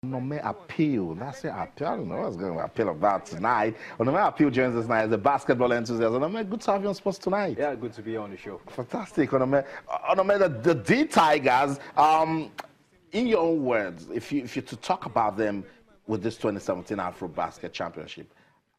Onome Appeal. That's it, Appeal. I don't know what's going to appeal about tonight. Onome Appeal joins us tonight as a basketball enthusiast. Onome, good to have you on sports tonight. Yeah, good to be on the show. Fantastic, Onome. Onome, the D Tigers, in your own words, if you to talk about them with this 2017 Afrobasket Championship,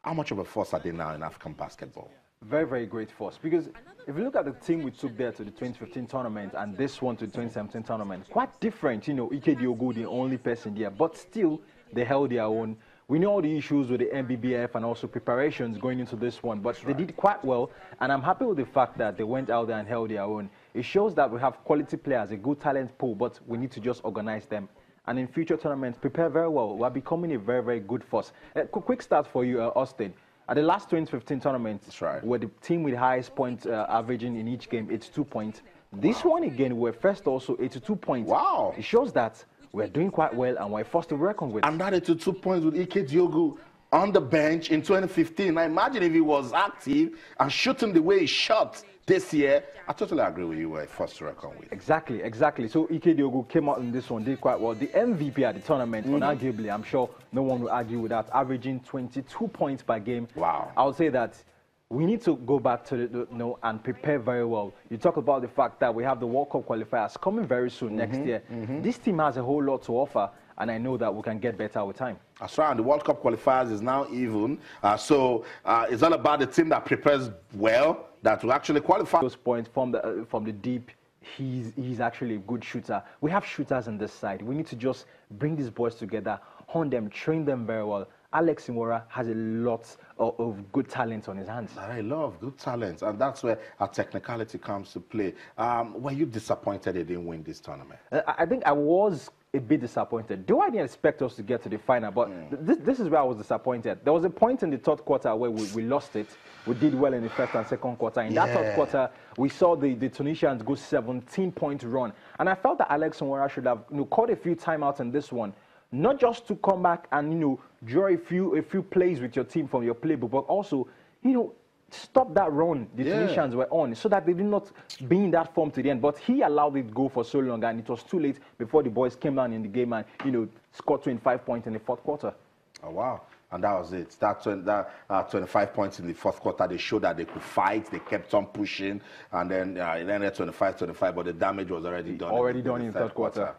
how much of a force are they now in African basketball? Very, very great force. Because if you look at the team we took there to the 2015 tournament and this one to the 2017 tournament, quite different. You know, Ike Diogo, the only person there, but still they held their own. We know all the issues with the MBBF and also preparations going into this one, but they did quite well. And I'm happy with the fact that they went out there and held their own. It shows that we have quality players, a good talent pool, but we need to just organize them. And in future tournaments, prepare very well. We're becoming a very, very good force. Quick start for you, Austin. At the last 2015 tournament, where the team with the highest point averaging in each game, 82 points. This one again, we're first also 82 points. Wow. It shows that we're doing quite well and we're first to reckon with. And that 82 points with Ike Diogo on the bench in 2015. Now imagine if he was active and shooting the way he shot this year. I totally agree with you. We're first to reckon with. Exactly, exactly. So Ike Diogo came out in this one, did quite well. The MVP at the tournament, unarguably, I'm sure no one will argue with that, averaging 22 points per game. Wow. I would say that we need to go back to the and prepare very well. You talk about the fact that we have the World Cup qualifiers coming very soon next year. This team has a whole lot to offer, and I know that we can get better with time. That's right. And the World Cup qualifiers is now even. So it's all about the team that prepares well, that will actually qualify. Those points from the deep. He's actually a good shooter. We have shooters on this side. We need to just bring these boys together, hone them, train them very well. Alex Imora has a lot of good talent on his hands. I love good talent, and that's where our technicality comes to play. Were you disappointed they didn't win this tournament? I think I was a bit disappointed. Though I didn't expect us to get to the final, but this is where I was disappointed. There was a point in the third quarter where we lost it. We did well in the first and second quarter. In that third quarter, we saw the Tunisians go 17-point run. And I felt that Alex Imora should have caught a few timeouts in this one. Not just to come back and, draw a few plays with your team from your playbook, but also, stop that run the Tunisians were on so that they did not be in that form to the end. But he allowed it to go for so long, and it was too late before the boys came down in the game and, scored 25 points in the fourth quarter. Oh, wow. And that was it. That 25 points in the fourth quarter, they showed that they could fight. They kept on pushing. And then it ended 25-25, but the damage was already done. Already done in the third quarter.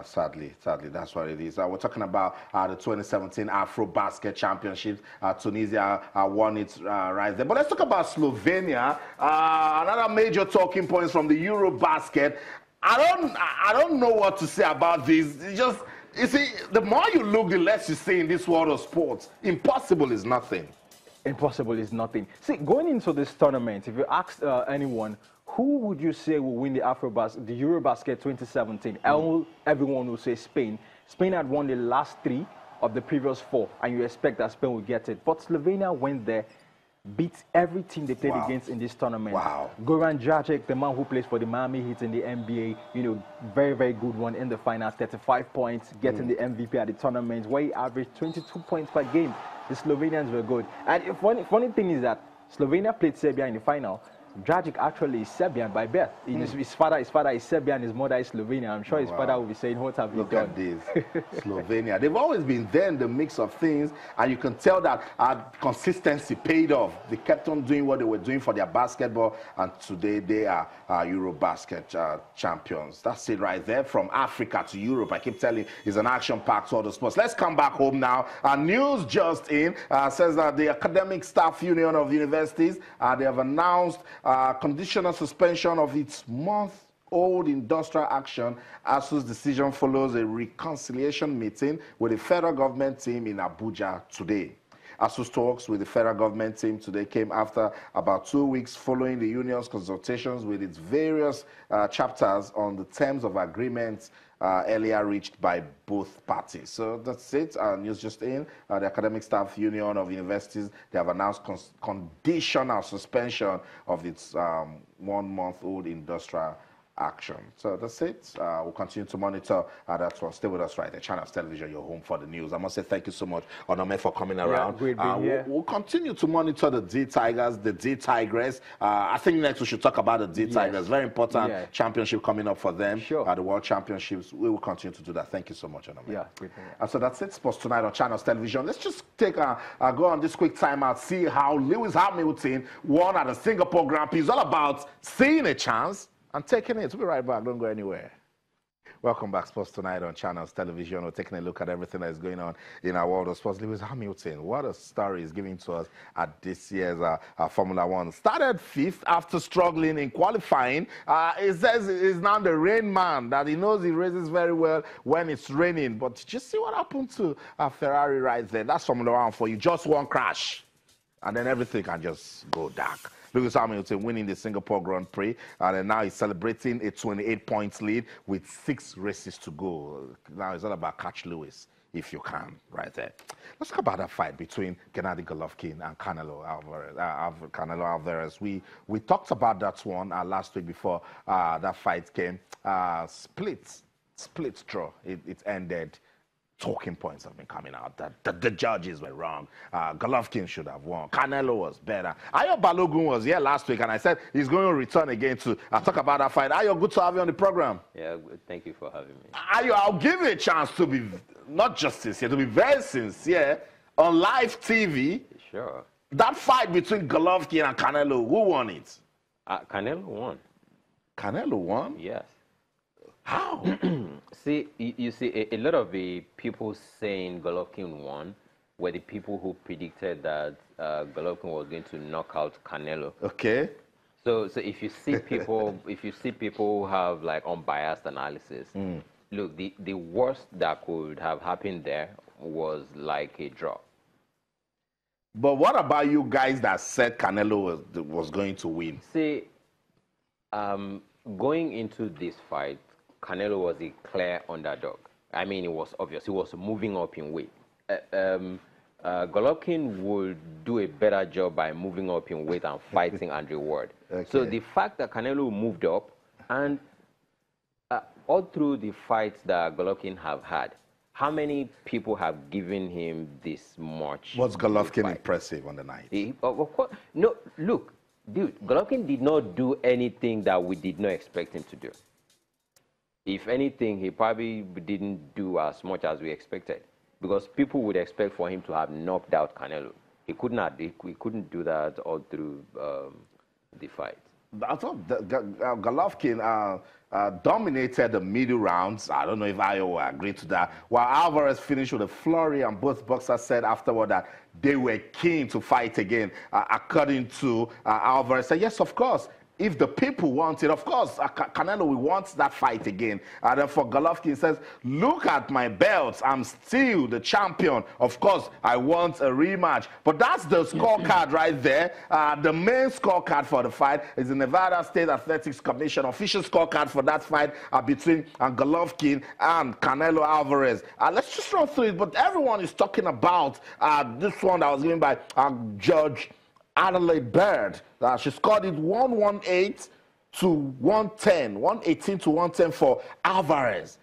Sadly, that's what it is. We're talking about the 2017 Afrobasket Championships. Tunisia won it right there. But let's talk about Slovenia. Another major talking points from the Eurobasket. I don't know what to say about this. It's just, you see, the more you look, the less you see in this world of sports. Impossible is nothing. Impossible is nothing. See, going into this tournament, if you ask anyone, who would you say will win the Eurobasket 2017? Everyone will say Spain. Spain had won the last 3 of the previous 4, and you expect that Spain will get it. But Slovenia went there, beat every team they played against in this tournament. Wow. Goran Dragic, the man who plays for the Miami Heat in the NBA, very, very good one in the final, 35 points, getting the MVP at the tournament, where he averaged 22 points per game. The Slovenians were good. And the funny thing is that Slovenia played Serbia in the final. Dragic actually is Serbian by birth. His father is Serbian, his mother is Slovenian. I'm sure his father will be saying, what have you done? Look at this. Slovenia. They've always been there in the mix of things, and you can tell that consistency paid off. They kept on doing what they were doing for their basketball, and today they are Eurobasket champions. That's it right there. From Africa to Europe, I keep telling you, it's an action-packed sort of sports. Let's come back home now. News just in says that the Academic Staff Union of Universities, they have announced conditional suspension of its month-old industrial action. ASU's decision follows a reconciliation meeting with the federal government team in Abuja today. ASU's talks with the federal government team today came after about 2 weeks following the union's consultations with its various chapters on the terms of agreements earlier reached by both parties. So that's it. News just in. The Academic Staff Union of Universities, they have announced conditional suspension of its 1-month-old industrial action. So that's it. We'll continue to monitor that one. Stay with us right there. Channels Television, your home for the news. I must say thank you so much, Onome, for coming around. Great being here. We'll continue to monitor the D Tigers, the D Tigress. I think next we should talk about the D Tigers. Very important championship coming up for them. Sure. The World Championships. We will continue to do that. Thank you so much, Onome. Yeah, great being here. And so that's it. Sports Tonight on Channels Television. Let's just take go on this quick timeout, see how Lewis Hamilton won at the Singapore Grand Prix. It's all about seeing a chance and taking it. We'll be right back. Don't go anywhere. Welcome back, Sports Tonight on Channels Television. We're taking a look at everything that is going on in our world of sports. Lewis Hamilton, what a story he's giving to us at this year's Formula One. Started fifth after struggling in qualifying. He says he's now the rain man, that he knows he races very well when it's raining. But just see what happened to Ferrari right there. That's Formula One for you. Just one crash, and then everything can just go dark. Lewis Hamilton winning the Singapore Grand Prix, and then now he's celebrating a 28-point lead with 6 races to go. Now it's all about catch Lewis, if you can, right there. Let's talk about that fight between Gennady Golovkin and Canelo Alvarez. We talked about that one last week before that fight came. Split draw. It ended. Talking points have been coming out that the judges were wrong. Golovkin should have won. Canelo was better. Ayo Balogun was here last week, and I said he's going to return again to talk about that fight. Ayo, good to have you on the program. Yeah, thank you for having me. Ayo, I'll give you a chance to be not just sincere, to be very sincere on live TV. Sure. That fight between Golovkin and Canelo, who won it? Canelo won. Canelo won? Yes. How? See, you see, a lot of the people saying Golovkin won were the people who predicted that Golovkin was going to knock out Canelo. Okay. So if you see people, who have like unbiased analysis, look, the worst that could have happened there was like a draw. But what about you guys that said Canelo was going to win? See, going into this fight, Canelo was a clear underdog. I mean, it was obvious. He was moving up in weight. Golovkin would do a better job by moving up in weight and fighting Andre Ward. Okay. So the fact that Canelo moved up, and all through the fights that Golovkin have had, how many people have given him this much? Was Golovkin impressive on the night? Of course. No, look, dude, Golovkin did not do anything that we did not expect him to do. If anything, he probably didn't do as much as we expected, because people would expect for him to have knocked out Canelo. He could not. He couldn't do that all through the fight. I thought Golovkin dominated the middle rounds. I don't know if I will agree to that. While Alvarez finished with a flurry, and both boxers said afterward that they were keen to fight again. According to Alvarez, said, yes, of course. If the people want it, of course, Canelo will want that fight again. And then for Golovkin, he says, look at my belts. I'm still the champion. Of course, I want a rematch. But that's the scorecard right there. The main scorecard for the fight is the Nevada State Athletics Commission official scorecard for that fight between Golovkin and Canelo Alvarez. Let's just run through it. But everyone is talking about this one that was given by Judge Adelaide Bird. She scored it 118 to 110, 118 to 110 for Alvarez.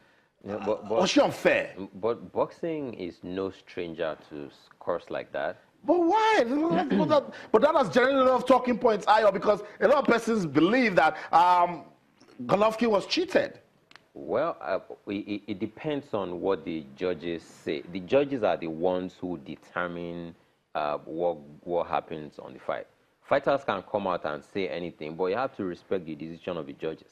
Yeah, but was she unfair? But boxing is no stranger to scores like that. But why? but that has generated a lot of talking points, Ayo, because a lot of persons believe that Golovkin was cheated. Well, it depends on what the judges say. The judges are the ones who determine what happens on the fight. Fighters can come out and say anything, but you have to respect the decision of the judges.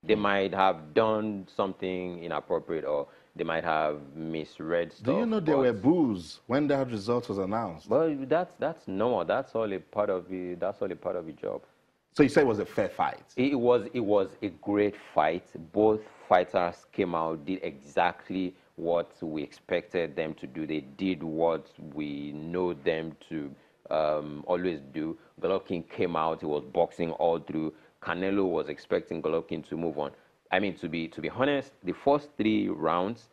They might have done something inappropriate, or they might have misread stuff. Do you know there were boos when that result was announced? Well, that's normal. That's all a part of the job. So you say it was a fair fight? It was a great fight. Both fighters came out, did exactly what we expected them to do. They did what we know them to always do. Golovkin came out. He was boxing all through. Canelo was expecting Golovkin to move on. I mean, to be honest, the first 3 rounds,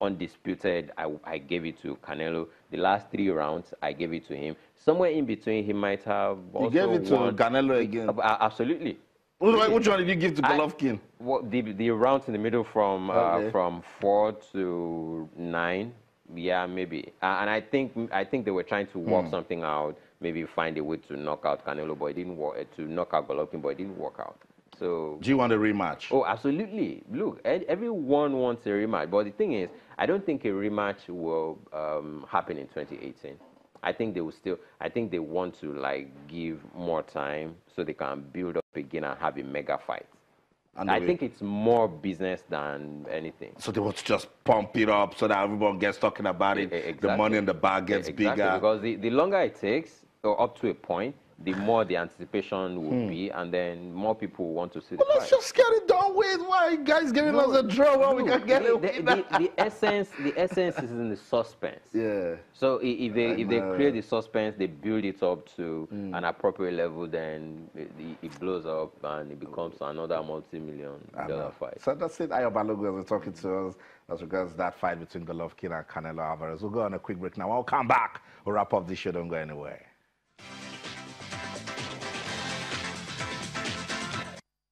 undisputed, I gave it to Canelo. The last 3 rounds, I gave it to him. Somewhere in between, he might have also You gave it to Canelo again? Absolutely. Which one did you give to Golovkin? The rounds in the middle from Okay. from 4 to 9. Yeah, maybe. And I think they were trying to work something out. Maybe find a way to knock out Canelo, but it didn't work. To knock out Golovkin, but it didn't work out. So. Do you want a rematch? Oh, absolutely. Look, everyone wants a rematch, but the thing is, I don't think a rematch will happen in 2018. I think they will still. I think they want to like give more time so they can build up again and have a mega fight. And I think it's more business than anything. So they want to just pump it up so that everyone gets talking about it. Exactly. The money in the bag gets bigger. Because the longer it takes, or up to a point, the more the anticipation will be, and then more people will want to see the fight. Let's just get it done with. Why are you guys giving us a draw when we can get it? The essence is in the suspense. Yeah. So if they create the suspense, they build it up to an appropriate level, then it blows up and it becomes another multi-million-dollar fight. So that's it. Ayo Balogun was talking to us as regards that fight between Golovkin and Canelo Alvarez. We'll go on a quick break now. When we'll come back. We'll wrap up this show. Don't go anywhere.